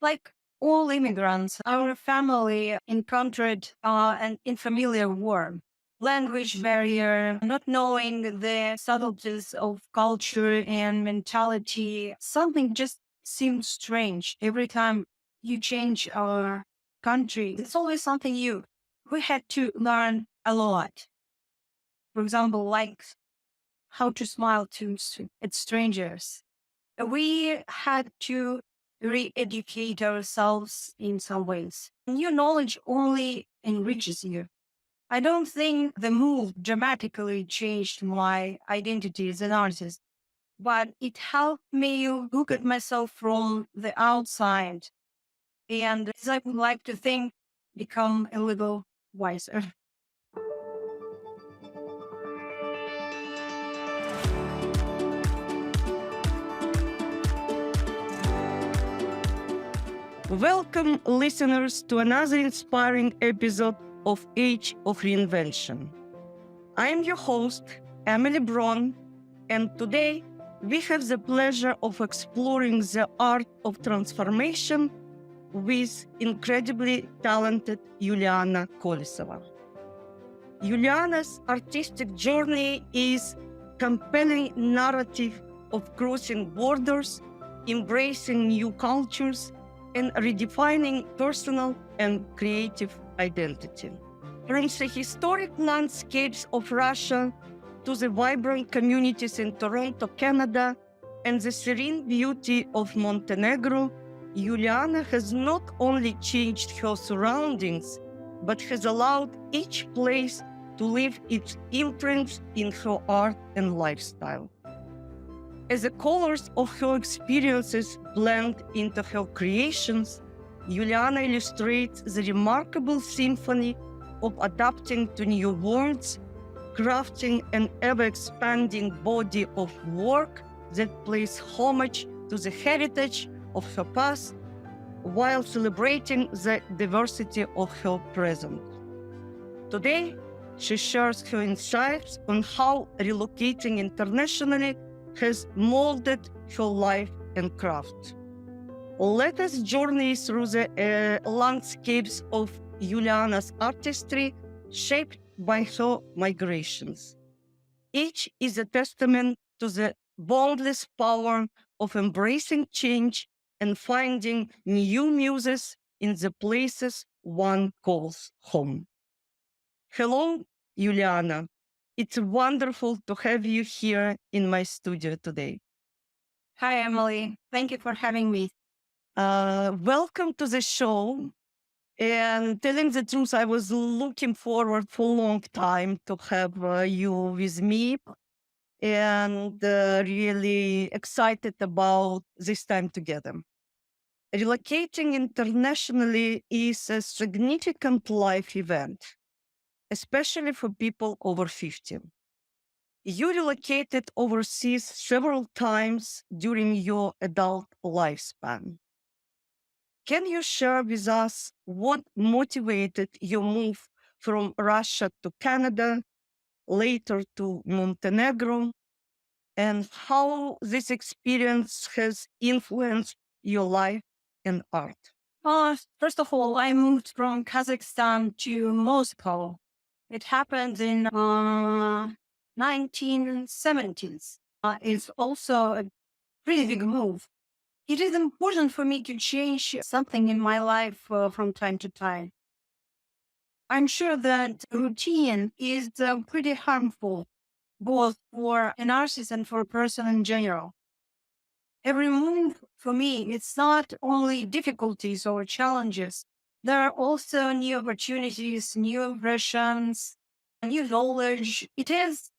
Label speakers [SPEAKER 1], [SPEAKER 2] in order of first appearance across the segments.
[SPEAKER 1] Like all immigrants, our family encountered an unfamiliar world, language barrier, not knowing the subtleties of culture and mentality. Something just seemed strange every time you change our country. It's always something new. We had to learn a lot. For example, like how to smile at strangers. We had to re-educate ourselves in some ways. New knowledge only enriches you. I don't think the move dramatically changed my identity as an artist, but it helped me look at myself from the outside. And as I would like to think, become a little wiser.
[SPEAKER 2] Welcome, listeners, to another inspiring episode of Age of Reinvention. I am your host, Emily Bron, and today we have the pleasure of exploring the art of transformation with incredibly talented Juliana Kolesova. Juliana's artistic journey is compelling narrative of crossing borders, embracing new cultures, and redefining personal and creative identity. From the historic landscapes of Russia to the vibrant communities in Toronto, Canada, and the serene beauty of Montenegro, Juliana has not only changed her surroundings, but has allowed each place to leave its imprint in her art and lifestyle. As the colors of her experiences blend into her creations, Juliana illustrates the remarkable symphony of adapting to new worlds, crafting an ever-expanding body of work that pays homage to the heritage of her past while celebrating the diversity of her present. Today, she shares her insights on how relocating internationally has molded her life and craft. Let us journey through the landscapes of Juliana's artistry shaped by her migrations. Each is a testament to the boundless power of embracing change and finding new muses in the places one calls home. Hello, Juliana. It's wonderful to have you here in my studio today.
[SPEAKER 1] Hi, Emily. Thank you for having me.
[SPEAKER 2] Welcome to the show. And telling the truth, I was looking forward for a long time to have you with me and really excited about this time together. Relocating internationally is a significant life event, especially for people over 50. You relocated overseas several times during your adult lifespan. Can you share with us what motivated your move from Russia to Canada, later to Montenegro, and how this experience has influenced your life and art?
[SPEAKER 1] First of all, I moved from Kazakhstan to Moscow. It happened in 1970s. It's also a pretty big move. It is important for me to change something in my life from time to time. I'm sure that routine is pretty harmful, both for an artist and for a person in general. Every move for me, it's not only difficulties or challenges. There are also new opportunities, new impressions, new knowledge. It is,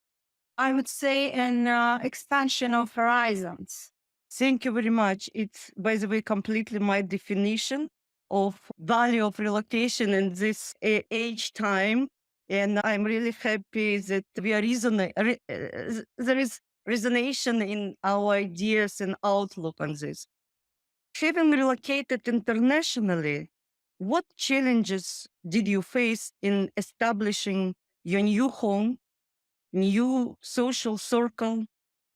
[SPEAKER 1] I would say, an expansion of horizons.
[SPEAKER 2] Thank you very much. It's, by the way, completely my definition of value of relocation in this age time. And I'm really happy that we are there is resonation in our ideas and outlook on this. Having relocated internationally, what challenges did you face in establishing your new home, new social circle,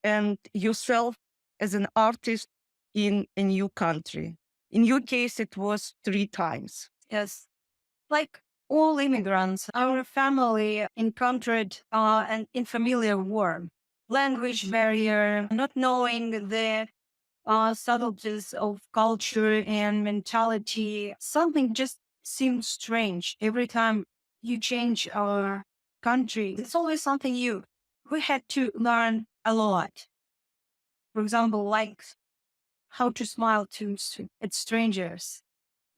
[SPEAKER 2] and yourself as an artist in a new country, In your case, it was 3 times.
[SPEAKER 1] Yes. Like all immigrants, our family encountered an unfamiliar world, language barrier, not knowing the subtleties of culture and mentality. Something just seems strange every time you change our country. It's always something new. We had to learn a lot. For example, like how to smile at strangers.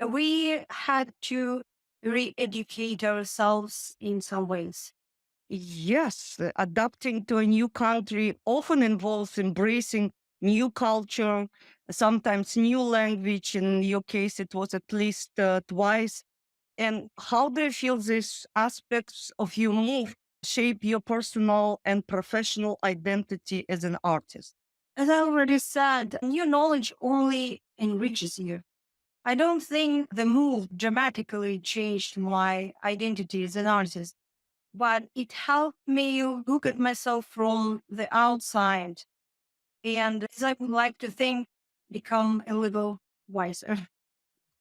[SPEAKER 1] We had to re-educate ourselves in some ways.
[SPEAKER 2] Yes, adapting to a new country often involves embracing new culture, sometimes new language. In your case, it was at least twice. And how do you feel these aspects of your move shape your personal and professional identity as an artist?
[SPEAKER 1] As I already said, new knowledge only enriches you. I don't think the move dramatically changed my identity as an artist, but it helped me look at myself from the outside. And as I would like to think, become a little wiser.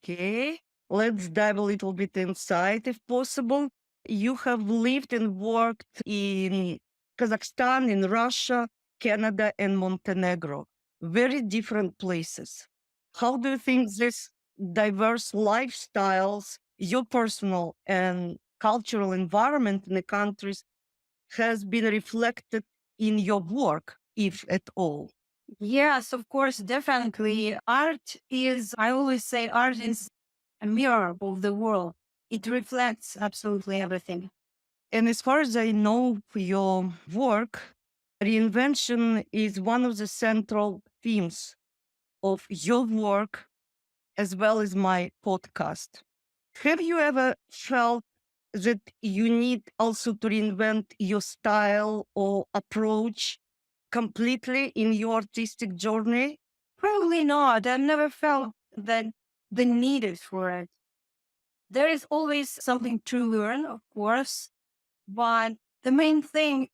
[SPEAKER 2] Okay, let's dive a little bit inside if possible. You have lived and worked in Kazakhstan, in Russia, Canada, and Montenegro. Very different places. How do you think these diverse lifestyles, your personal and cultural environment in the countries has been reflected in your work, if at all?
[SPEAKER 1] Yes, of course, definitely. I always say, art is a mirror of the world. It reflects absolutely everything.
[SPEAKER 2] And as far as I know, for your work, reinvention is one of the central themes of your work as well as my podcast. Have you ever felt that you need also to reinvent your style or approach completely in your artistic journey?
[SPEAKER 1] Probably not. I've never felt that the need is for it. There is always something to learn, of course, but the main thing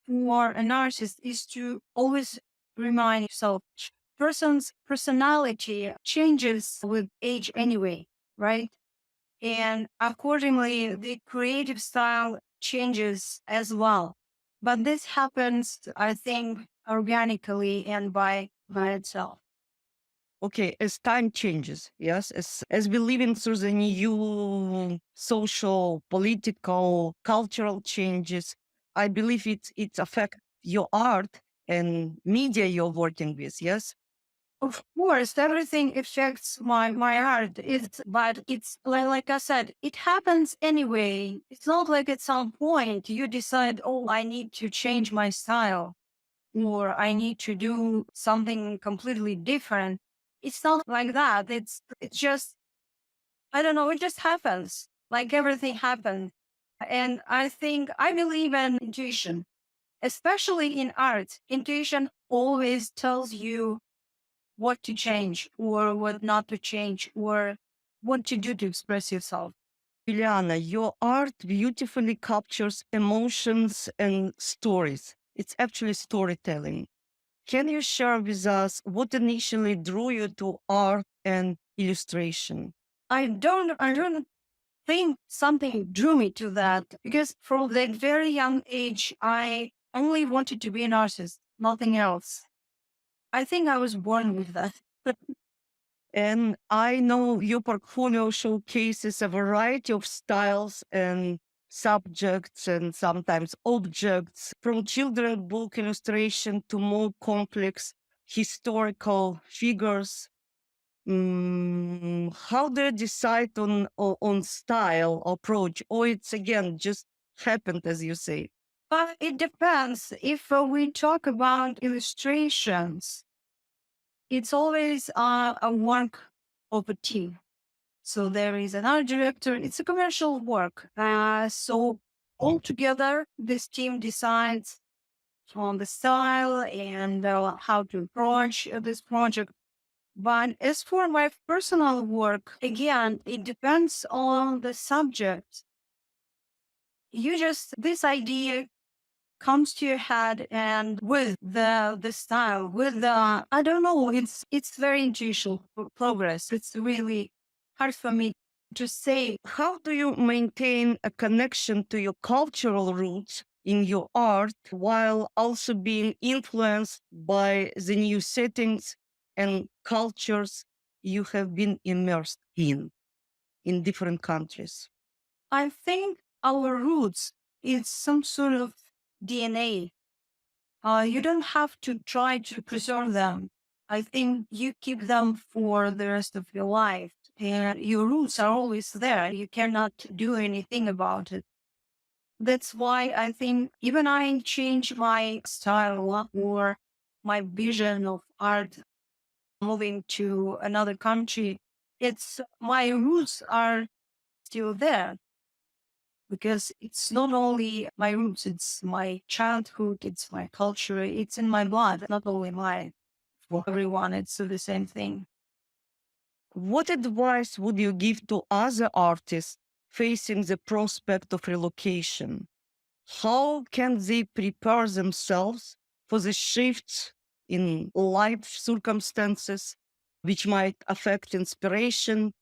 [SPEAKER 1] for an artist is to always remind yourself person's personality changes with age anyway, right? And accordingly, the creative style changes as well. But this happens, I think, organically and by itself.
[SPEAKER 2] Okay, as time changes, yes, as we live in through the new social, political, cultural changes, I believe it affect your art and media you're working with, yes?
[SPEAKER 1] Of course, everything affects my art. But it's like I said, it happens anyway. It's not like at some point you decide, oh, I need to change my style or I need to do something completely different. It's not like that. It's just I don't know. It just happens. Like everything happens. And I think I believe in intuition, especially in art. Intuition always tells you what to change or what not to change or what to do to express yourself.
[SPEAKER 2] Juliana, your art beautifully captures emotions and stories. It's actually storytelling. Can you share with us what initially drew you to art and illustration?
[SPEAKER 1] I don't think something drew me to that because from that very young age, I only wanted to be an artist, nothing else. I think I was born with that.
[SPEAKER 2] And I know your portfolio showcases a variety of styles and subjects and sometimes objects, from children book illustration to more complex historical figures. How do you decide on style approach, or it's again just happened as you say?
[SPEAKER 1] But it depends. If we talk about illustrations, it's always a work of a team. So there is an art director. It's a commercial work. So altogether, this team decides on the style and how to approach this project. But as for my personal work, again, it depends on the subject. This idea comes to your head, and with the style, with the, I don't know, it's very intuitional progress. It's really hard for me to say.
[SPEAKER 2] How do you maintain a connection to your cultural roots in your art while also being influenced by the new settings and cultures you have been immersed in different countries?
[SPEAKER 1] I think our roots is some sort of DNA. You don't have to try to preserve them. I think you keep them for the rest of your life. And your roots are always there. You cannot do anything about it. That's why I think even I change my style or my vision of art moving to another country. It's my roots are still there because it's not only my roots, it's my childhood, it's my culture, it's in my blood, not only mine. For everyone, it's the same thing.
[SPEAKER 2] What advice would you give to other artists facing the prospect of relocation? How can they prepare themselves for the shifts in life circumstances which might affect inspiration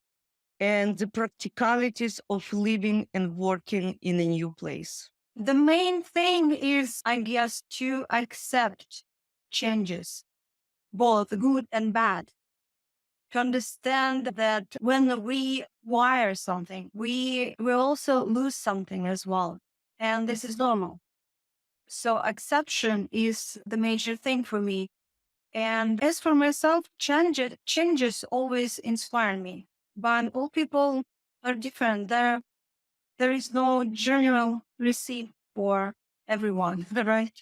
[SPEAKER 2] and the practicalities of living and working in a new place?
[SPEAKER 1] The main thing is, I guess, to accept changes, both good and bad. To understand that when we wire something, we will also lose something as well. And this is normal. So acceptance is the major thing for me. And as for myself, changes always inspire me. But all people are different. There is no general receipt for everyone, right?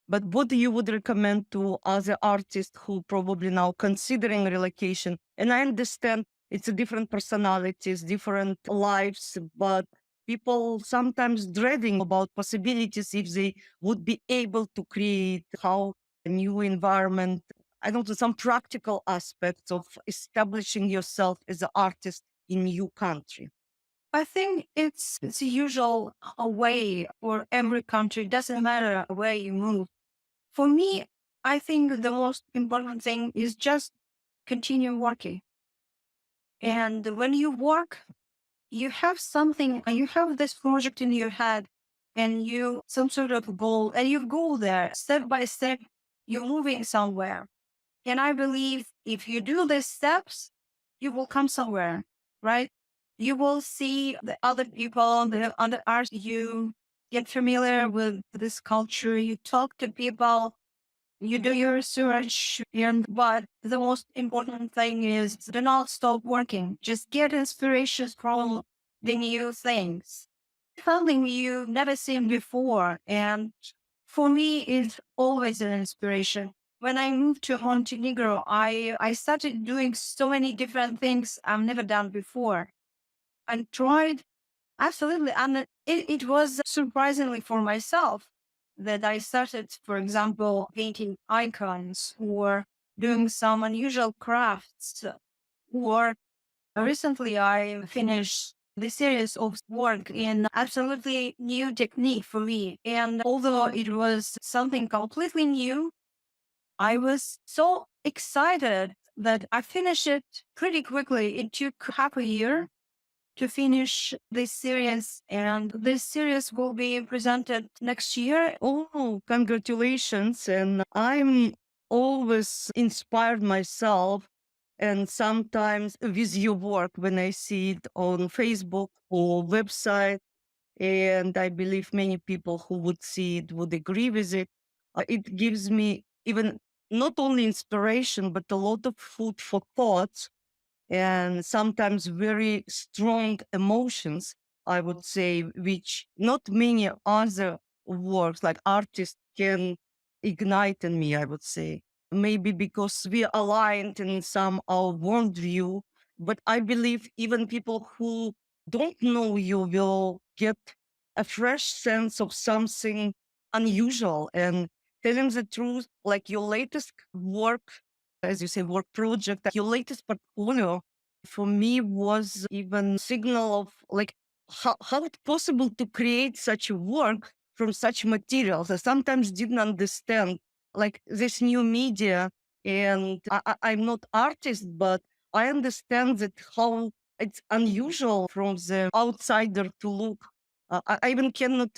[SPEAKER 2] But what you would recommend to other artists who probably now considering relocation? And I understand it's a different personalities, different lives, but people sometimes dreading about possibilities if they would be able to create how a new environment. I don't know, some practical aspects of establishing yourself as an artist in new country.
[SPEAKER 1] I think it's a usual way for every country. It doesn't matter where you move. For me, I think the most important thing is just continue working. And when you work, you have something, you have this project in your head and you some sort of goal, and you go there step by step, you're moving somewhere. And I believe if you do these steps, you will come somewhere, right? You will see the other people, the other arts, you get familiar with this culture, you talk to people, you do your research, and but the most important thing is do not stop working. Just get inspiration from the new things. Something you've never seen before. And for me, it's always an inspiration. When I moved to Montenegro, I started doing so many different things I've never done before. I tried absolutely. And it was surprisingly for myself that I started, for example, painting icons or doing some unusual crafts. Or recently, I finished the series of work in absolutely new technique for me. And although it was something completely new, I was so excited that I finished it pretty quickly. It took half a year to finish this series, and this series will be presented next year.
[SPEAKER 2] Oh, congratulations. And I'm always inspired myself and sometimes with your work when I see it on Facebook or website. And I believe many people who would see it would agree with it. It gives me even not only inspiration, but a lot of food for thought and sometimes very strong emotions, I would say, which not many other works like artists can ignite in me, I would say. Maybe because we are aligned in some our worldview, but I believe even people who don't know you will get a fresh sense of something unusual. And telling the truth, like your latest work, as you say, work project, your latest portfolio for me was even signal of like how it's possible to create such a work from such materials. I sometimes didn't understand like this new media, and I'm not artist, but I understand that how it's unusual from the outsider to look. I even cannot.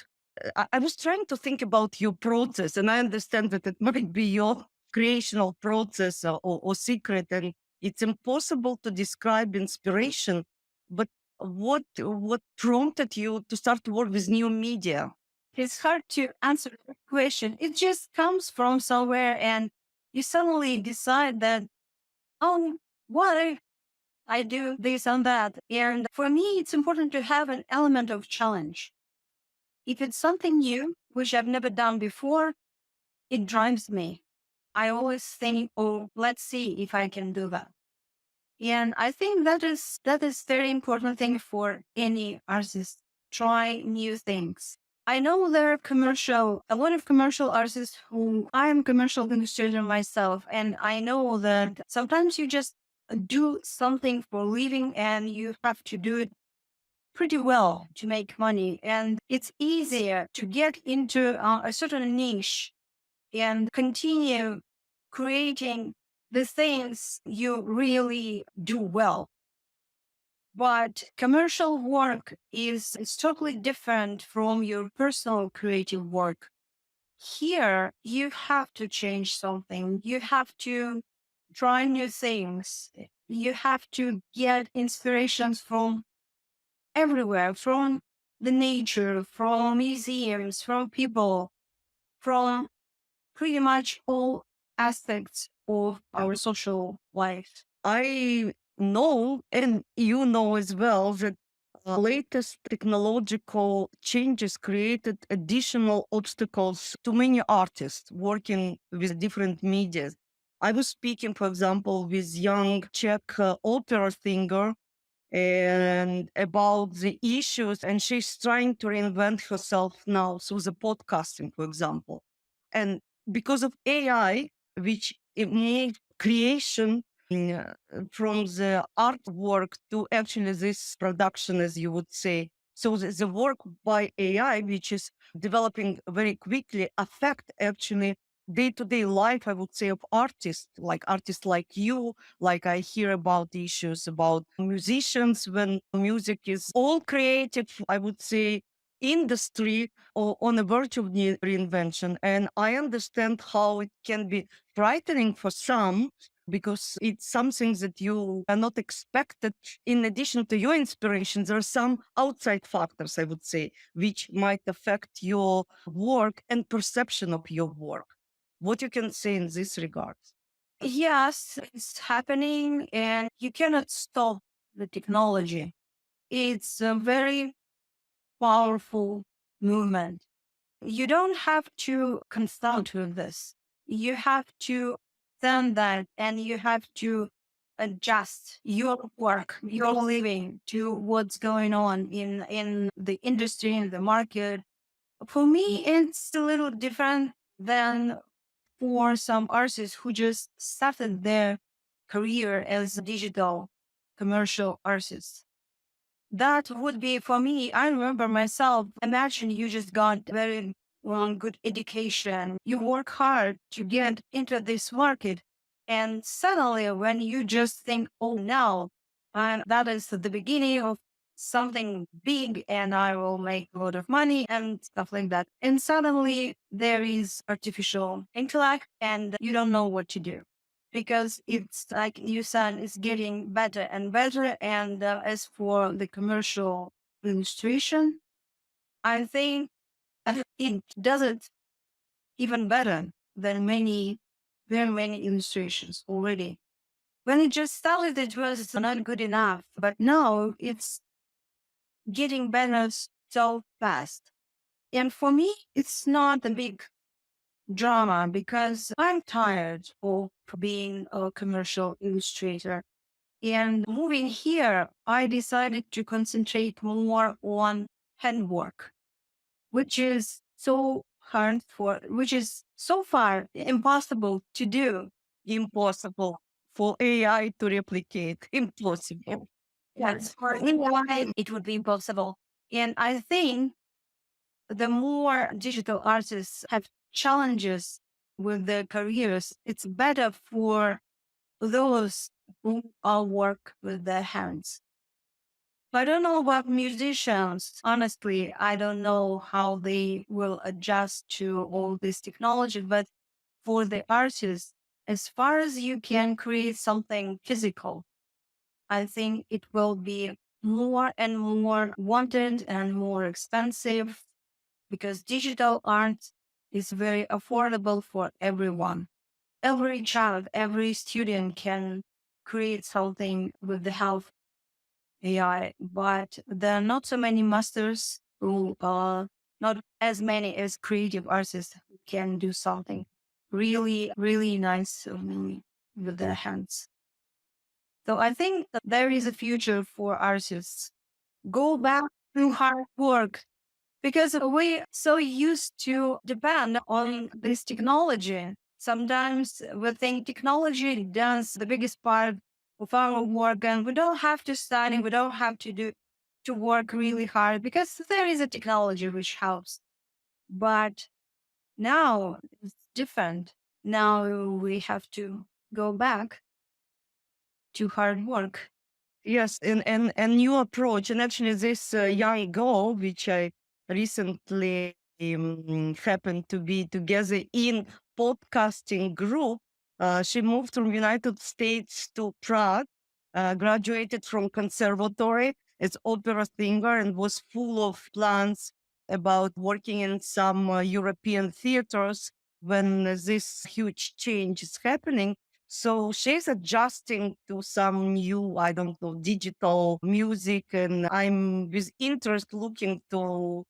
[SPEAKER 2] I was trying to think about your process, and I understand that it might be your creational process or secret, and it's impossible to describe inspiration. But what prompted you to start to work with new media?
[SPEAKER 1] It's hard to answer the question. It just comes from somewhere, and you suddenly decide that, oh, why I do this and that. And for me, it's important to have an element of challenge. If it's something new, which I've never done before, it drives me. I always think, oh, let's see if I can do that. And I think that is very important thing for any artist. Try new things. I know there are a lot of commercial artists who I am commercial illustrator myself, and I know that sometimes you just do something for a living and you have to do it pretty well to make money. And it's easier to get into a certain niche and continue creating the things you really do well. But commercial work is totally different from your personal creative work. Here, you have to change something. You have to try new things. You have to get inspirations from everywhere, from the nature, from museums, from people, from pretty much all aspects of our social life.
[SPEAKER 2] I know, and you know as well, that latest technological changes created additional obstacles to many artists working with different media. I was speaking, for example, with young Czech opera singer and about the issues, and she's trying to reinvent herself now through the podcasting, for example. And because of AI, which it made creation from the artwork to actually this production, as you would say. So the work by AI, which is developing very quickly, affect actually day-to-day life, I would say, of artists like you. Like I hear about the issues about musicians when music is all creative, I would say, industry or on the verge of reinvention. And I understand how it can be frightening for some because it's something that you are not expected. In addition to your inspiration, there are some outside factors, I would say, which might affect your work and perception of your work. What you can say in this regard?
[SPEAKER 1] Yes, it's happening, and you cannot stop the technology. It's a very powerful movement. You don't have to consult with this. You have to stand that, and you have to adjust your work, your living to what's going on in the industry, in the market. For me, it's a little different than for some artists who just started their career as digital commercial artists. That would be for me. I remember myself. Imagine you just got very good education. You work hard to get into this market. And suddenly, when you just think, oh, now, that is the beginning of something big and I will make a lot of money and stuff like that. And suddenly, there is artificial intellect and you don't know what to do because it's like you said, it's getting better and better. And as for the commercial illustration, I think it does it even better than very many illustrations already. When it just started, it was not good enough, but now it's getting better so fast. And for me, it's not a big drama because I'm tired of being a commercial illustrator. And moving here, I decided to concentrate more on handwork, which is which is so far impossible to do.
[SPEAKER 2] Impossible for AI to replicate. Impossible.
[SPEAKER 1] Yes, for AI, it would be impossible. And I think the more digital artists have challenges with their careers, it's better for those who all work with their hands. I don't know about musicians. Honestly, I don't know how they will adjust to all this technology, but for the artists, as far as you can create something physical, I think it will be more and more wanted and more expensive because digital art is very affordable for everyone. Every child, every student can create something with the help of AI, but there are not so many masters who are not as many as creative artists who can do something really, really nice with their hands. So I think that there is a future for artists. Go back to hard work because we so used to depend on this technology. Sometimes we think technology does the biggest part of our work and we don't have to study, we don't have to work really hard because there is a technology which helps. But now it's different. Now we have to go back to hard work.
[SPEAKER 2] Yes, and a new approach. And actually, this young girl, which I recently happened to be together in podcasting group, she moved from United States to Prague, graduated from conservatory as opera singer, and was full of plans about working in some European theaters when this huge change is happening. So she's adjusting to some new, I don't know, digital music, and I'm with interest looking to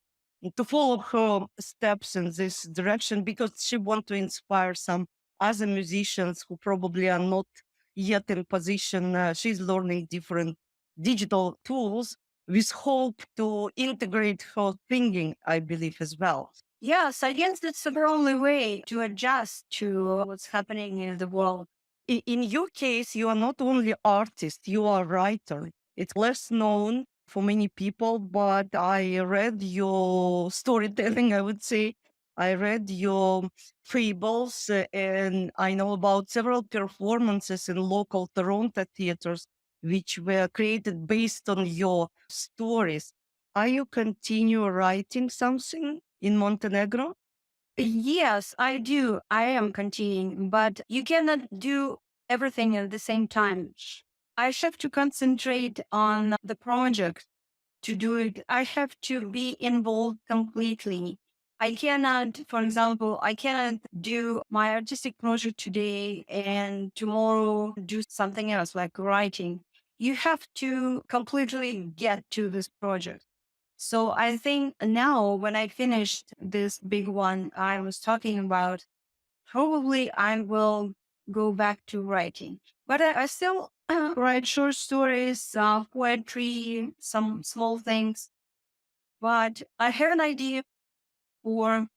[SPEAKER 2] follow her steps in this direction because she wants to inspire some other musicians who probably are not yet in position. She's learning different digital tools with hope to integrate her thinking, I believe, as well.
[SPEAKER 1] Yes, I guess that's the only way to adjust to what's happening in the world.
[SPEAKER 2] In your case, you are not only artist, you are writer. It's less known for many people, but I read your storytelling, I would say. I read your fables, and I know about several performances in local Toronto theaters, which were created based on your stories. Are you continue writing something in Montenegro?
[SPEAKER 1] Yes, I do. I am continuing, but you cannot do everything at the same time. I have to concentrate on the project to do it. I have to be involved completely. I cannot, for example, I cannot do my artistic project today and tomorrow do something else like writing. You have to completely get to this project. So I think now when I finished this big one I was talking about, probably I will go back to writing. But I still write short stories, poetry, some small things. But I have an idea for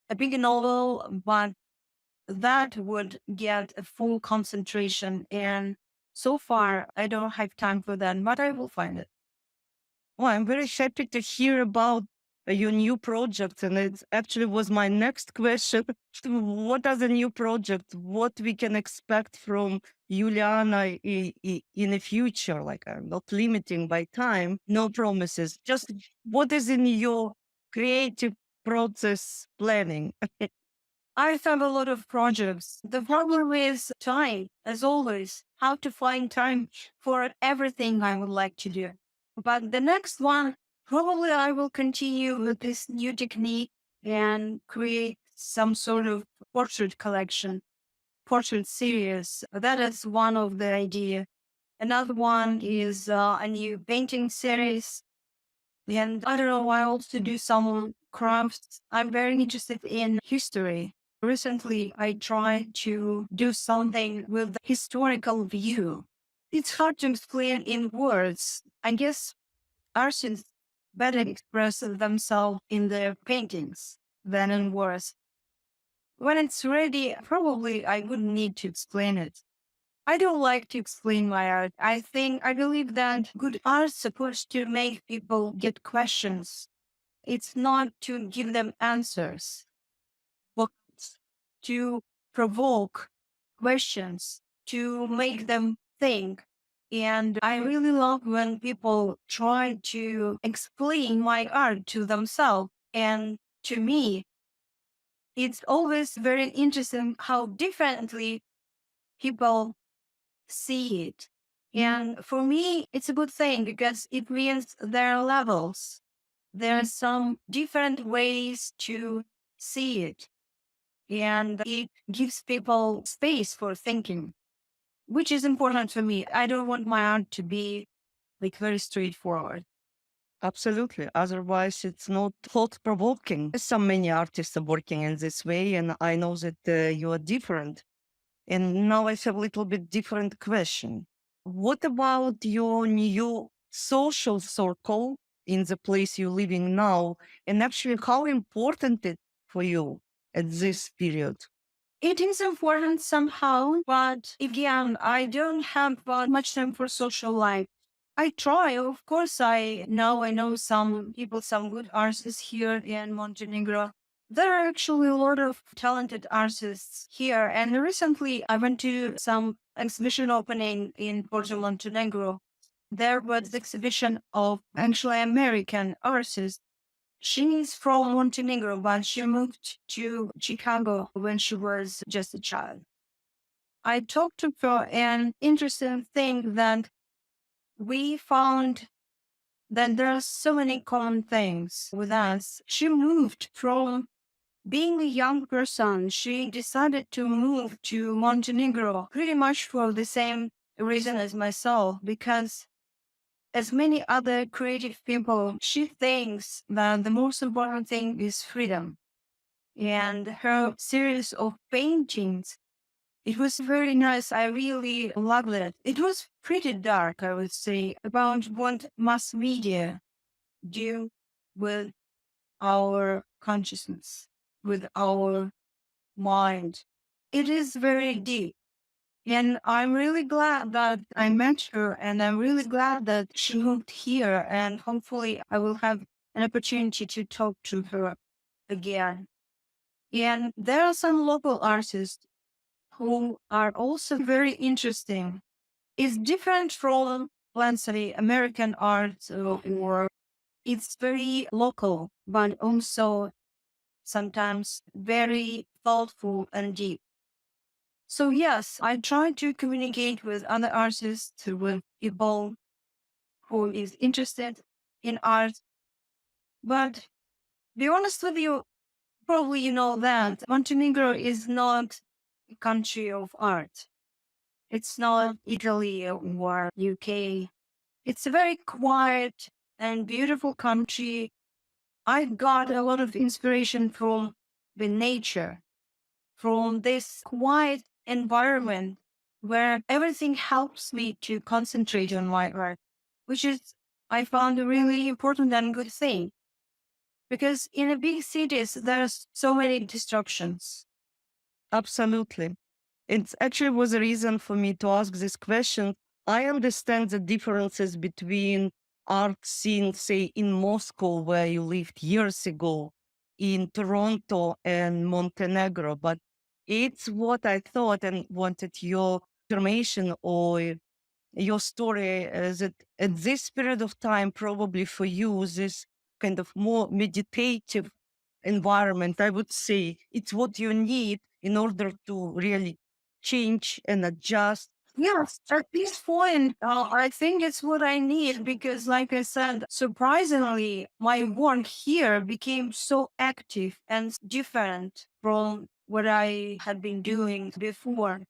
[SPEAKER 1] a big novel, but that would get a full concentration. And so far, I don't have time for that, but I will find it.
[SPEAKER 2] Well, I'm very happy to hear about your new project, and it actually was my next question. What are the new projects? What we can expect from Juliana in the future? Like, I'm not limiting by time, no promises. Just what is in your creative process planning?
[SPEAKER 1] I have a lot of projects. The problem is time, as always, how to find time for everything I would like to do. But the next one, probably I will continue with this new technique and create some sort of portrait collection, portrait series. That is one of the idea. Another one is a new painting series. And I don't know, I also do some crafts. I'm very interested in history. Recently, I tried to do something with the historical view. It's hard to explain in words. I guess artists better express themselves in their paintings than in words. When it's ready, probably I wouldn't need to explain it. I don't like to explain my art. I believe that good art is supposed to make people get questions. It's not to give them answers, but to provoke questions, to make them think. And I really love when people try to explain my art to themselves and to me. It's always very interesting how differently people see it. And for me, it's a good thing because it means there are levels. There are some different ways to see it. And it gives people space for thinking, which is important for me. I don't want my art to be like very straightforward.
[SPEAKER 2] Absolutely. Otherwise, it's not thought provoking. So many artists are working in this way, and I know that you are different. And now I have a little bit different question. What about your new social circle in the place you're living now? And actually, how important it for you at this period?
[SPEAKER 1] It is important somehow, but again, I don't have much time for social life. I try, of course. I know some people, some good artists here in Montenegro. There are actually a lot of talented artists here. And recently, I went to some exhibition opening in Porto, Montenegro. There was exhibition of actually American artists. She's from Montenegro, but she moved to Chicago when she was just a child. I talked to her, and interesting thing that we found that there are so many common things with us. She moved from being a young person. She decided to move to Montenegro pretty much for the same reason as myself, because as many other creative people, she thinks that the most important thing is freedom. And her series of paintings, it was very nice. I really loved it. It was pretty dark, I would say, about what mass media do with our consciousness, with our mind. It is very deep. And I'm really glad that I met her, and I'm really glad that she moved here. And hopefully, I will have an opportunity to talk to her again. And there are some local artists who are also very interesting. It's different from, let's say, American art or it's very local, but also sometimes very thoughtful and deep. So yes, I try to communicate with other artists, with people who is interested in art. But be honest with you, probably you know that Montenegro is not a country of art. It's not Italy or UK. It's a very quiet and beautiful country. I got a lot of inspiration from the nature, from this quiet environment where everything helps me to concentrate on my art, which is, I found, a really important and good thing. Because in a big cities, there's so many distractions.
[SPEAKER 2] Absolutely. It actually was a reason for me to ask this question. I understand the differences between art scene, say, in Moscow, where you lived years ago, in Toronto and Montenegro, but it's what I thought and wanted your information or your story that at this period of time, probably for you, this kind of more meditative environment, I would say it's what you need in order to really change and adjust.
[SPEAKER 1] Yes, at this point, I think it's what I need because, like I said, surprisingly, my work here became so active and different from what I had been doing before.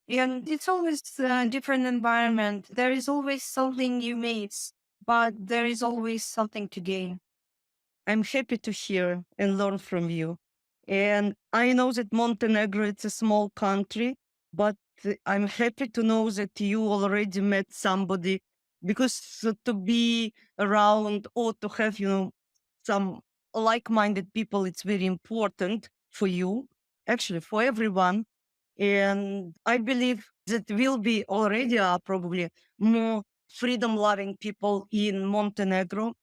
[SPEAKER 1] And it's always a different environment. There is always something you miss, but there is always something to gain.
[SPEAKER 2] I'm happy to hear and learn from you. And I know that Montenegro is a small country, but I'm happy to know that you already met somebody because to be around or to have, some like-minded people, it's very important for you, actually for everyone. And I believe that will be already probably more freedom-loving people in Montenegro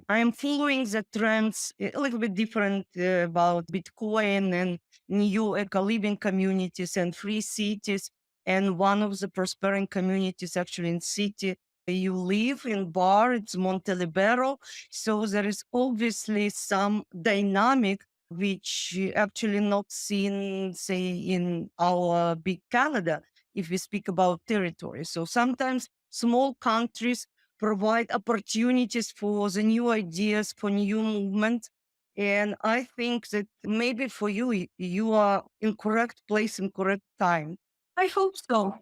[SPEAKER 2] I am following the trends a little bit different about Bitcoin and new eco-living communities and free cities. And one of the prospering communities actually in city you live in Bar, it's Montenegro. So there is obviously some dynamic which actually not seen, say, in our big Canada, if we speak about territory. So sometimes small countries provide opportunities for the new ideas, for new movement. And I think that maybe for you, you are in correct place, in correct time.
[SPEAKER 1] I hope so.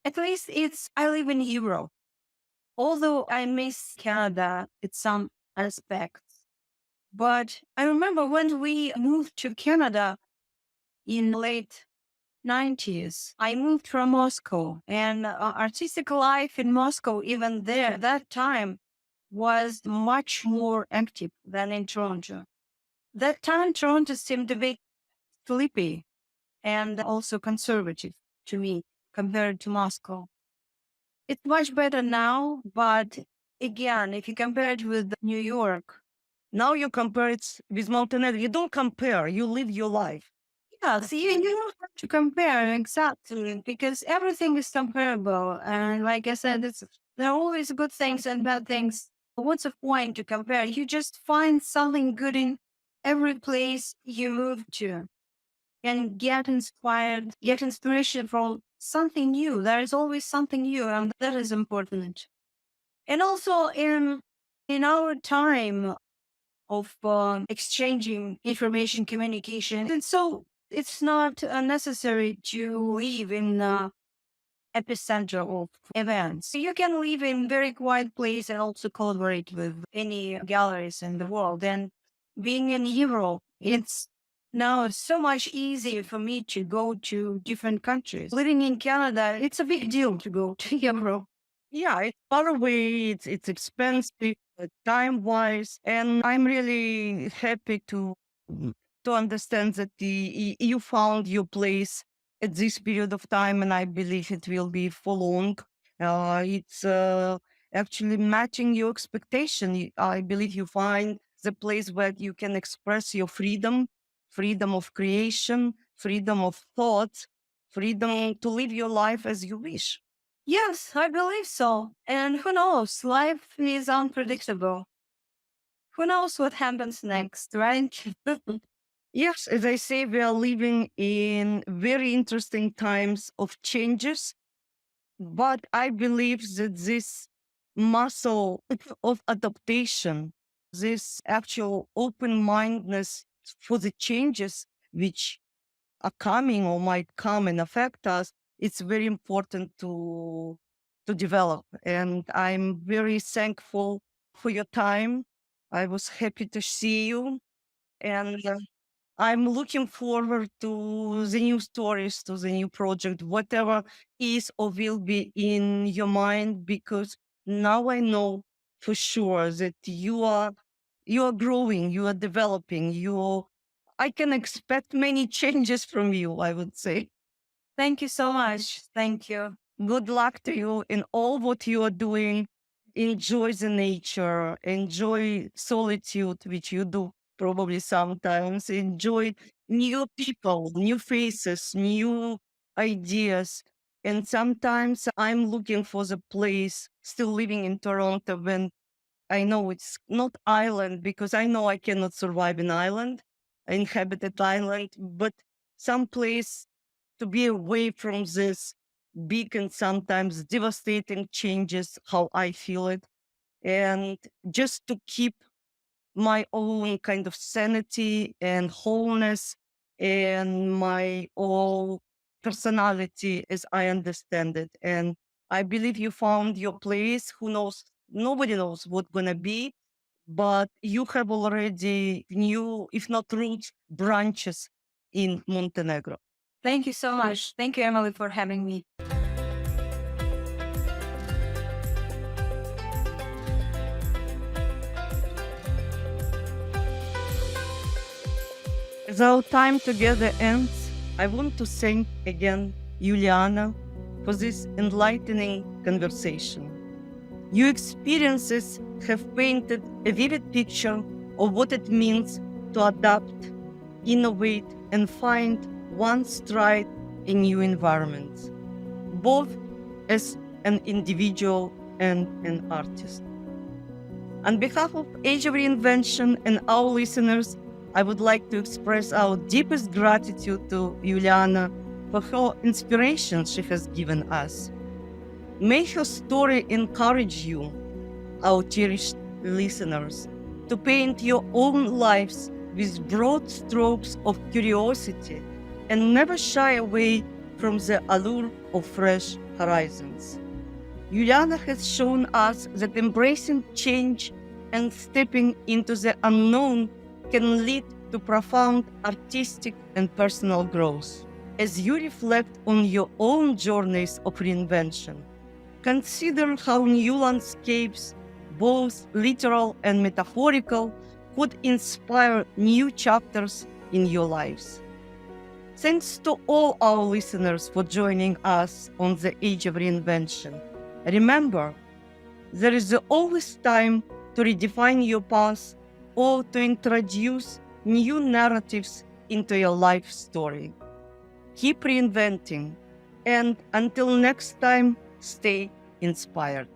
[SPEAKER 1] At least I live in Europe. Although I miss Canada in some aspects. But I remember when we moved to Canada in late 90s, I moved from Moscow, and artistic life in Moscow, even there, that time was much more active than in Toronto. That time, Toronto seemed a bit sleepy and also conservative to me compared to Moscow. It's much better now, but again, if you compare it with New York,
[SPEAKER 2] Now you compare it with Montenegro. You don't compare, you live your life.
[SPEAKER 1] yes, you don't have to compare exactly because everything is comparable. And like I said, there are always good things and bad things. What's the point to compare? You just find something good in every place you move to and get inspired, get inspiration from something new. There is always something new, and that is important. And also in our time of exchanging information communication, and so it's not necessary to live in epicenter of events. You can live in very quiet place and also collaborate with any galleries in the world. And being in Europe, it's now so much easier for me to go to different countries. Living in Canada, it's a big deal to go to Europe.
[SPEAKER 2] Yeah, it's far away, it's expensive, time wise, and I'm really happy to understand that you found your place at this period of time, and I believe it will be for long. It's actually matching your expectation. I believe you find the place where you can express your freedom, freedom of creation, freedom of thought, freedom to live your life as you wish.
[SPEAKER 1] Yes, I believe so. And who knows? Life is unpredictable. Who knows what happens next, right?
[SPEAKER 2] Yes, as I say, we are living in very interesting times of changes, but I believe that this muscle of adaptation, this actual open mindedness for the changes which are coming or might come and affect us, it's very important to develop. And I'm very thankful for your time. I was happy to see you. And I'm looking forward to the new stories, to the new project, whatever is or will be in your mind, because now I know for sure that you are growing, you are developing, I can expect many changes from you, I would say.
[SPEAKER 1] Thank you so much. Thank you.
[SPEAKER 2] Good luck to you in all what you are doing. Enjoy the nature, enjoy solitude, which you do probably sometimes. Enjoy new people, new faces, new ideas. And sometimes I'm looking for the place, still living in Toronto, when I know it's not island, because I know I cannot survive in island, inhabited island, but some place to be away from this big and sometimes devastating changes, how I feel it, and just to keep my own kind of sanity and wholeness and my whole personality as I understand it. And I believe you found your place. Who knows? Nobody knows what's gonna be, but you have already new, if not roots, branches in Montenegro.
[SPEAKER 1] Thank you so much. Thank you, Emily, for having me.
[SPEAKER 2] As our time together ends, I want to thank again Juliana for this enlightening conversation. Your experiences have painted a vivid picture of what it means to adapt, innovate, and find one's stride in new environments, both as an individual and an artist. On behalf of Age of Reinvention and our listeners, I would like to express our deepest gratitude to Juliana for her inspiration she has given us. May her story encourage you, our cherished listeners, to paint your own lives with broad strokes of curiosity and never shy away from the allure of fresh horizons. Juliana has shown us that embracing change and stepping into the unknown can lead to profound artistic and personal growth. As you reflect on your own journeys of reinvention, consider how new landscapes, both literal and metaphorical, could inspire new chapters in your lives. Thanks to all our listeners for joining us on the Age of Reinvention. Remember, there is always time to redefine your path or to introduce new narratives into your life story. Keep reinventing, and until next time, stay inspired.